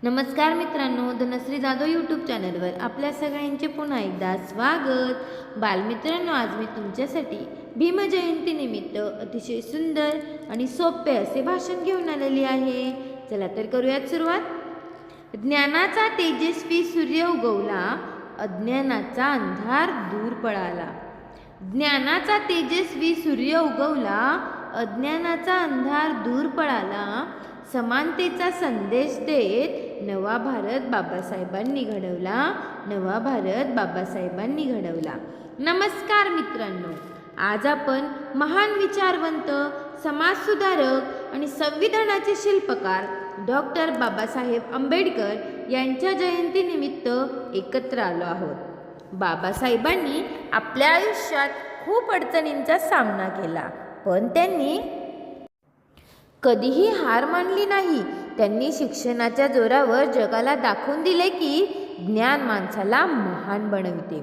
नमस्कार मित्रांनो, धनश्री जाधव यूट्यूब चॅनलवर आपल्या सगळ्यांचे पुन्हा एकदा स्वागत। बालमित्रांनो, आज मी तुमच्यासाठी भीमजयंतीनिमित्त अतिशय सुंदर आणि सोपे असे भाषण घेऊन आलेली आहे। चला तर करूयात सुरुवात। ज्ञानाचा तेजस्वी सूर्य उगवला, अज्ञानाचा अंधार दूर पळाला। ज्ञानाचा तेजस्वी सूर्य उगवला, अज्ञानाचा अंधार दूर पळाला। समानतेचा संदेश देत नवा भारत बाबासाहेबांनी घडवला, नवा भारत बाबासाहेबांनी घडवला। नमस्कार मित्रांनो, आज आपण महान विचारवंत, समाजसुधारक आणि संविधानाचे शिल्पकार डॉक्टर बाबासाहेब आंबेडकर यांच्या जयंतीनिमित्त एकत्र आलो आहोत। बाबासाहेबांनी आपल्या आयुष्यात खूप अडचणींचा सामना केला, पण त्यांनी कधीही हार मानली नाही। त्यांनी शिक्षणाच्या जोरावर जगाला दाखवून दिले की ज्ञान माणसाला महान बनविते।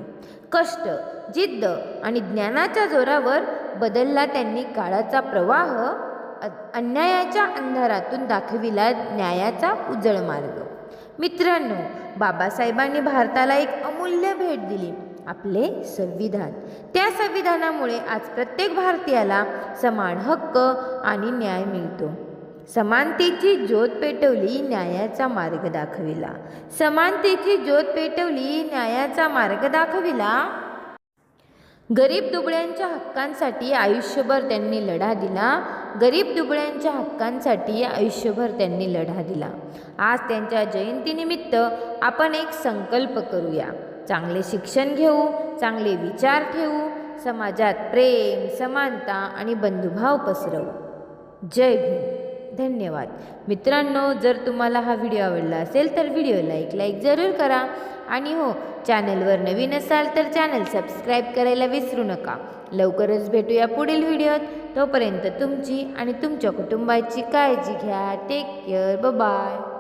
कष्ट, जिद्द आणि ज्ञानाच्या जोरावर बदलला त्यांनी काळाचा प्रवाह, अन्यायाच्या अंधारातून दाखविला न्यायाचा उजळ मार्ग। मित्रांनो, बाबासाहेबांनी भारताला एक अमूल्य भेट दिली, आपले संविधान। त्या संविधानामुळे आज प्रत्येक भारतीयाला समान हक्क आणि न्याय मिळतो। समानतेची ज्योत पेटवली, न्यायाचा मार्ग दाखविला। समानतेची ज्योत पेटवली, न्यायाचा मार्ग दाखविला। गरीब दुबळ्यांच्या हक्कांसाठी आयुष्यभर त्यांनी लढा दिला। गरीब दुबळ्यांच्या हक्कांसाठी आयुष्यभर त्यांनी लढा दिला। आज त्यांच्या जयंतीनिमित्त आपण एक संकल्प करूया। चांगले शिक्षण घेऊ, चांगले विचार ठेवू, समाजात प्रेम, समानता आणि बंधुभाव पसरवू। जय भीम। धन्यवाद मित्रांनो, जर तुम्हाला हा व्हिडिओ आवडला असेल तर व्हिडिओला लाईक जरूर करा आणि हो, चॅनलवर नवीन असाल तर चॅनल सबस्क्राईब करायला विसरू नका। लवकरच भेटूया पुढील व्हिडिओत। तोपर्यंत तुमची आणि तुमच्या कुटुंबाची काळजी घ्या। Take care, bye bye.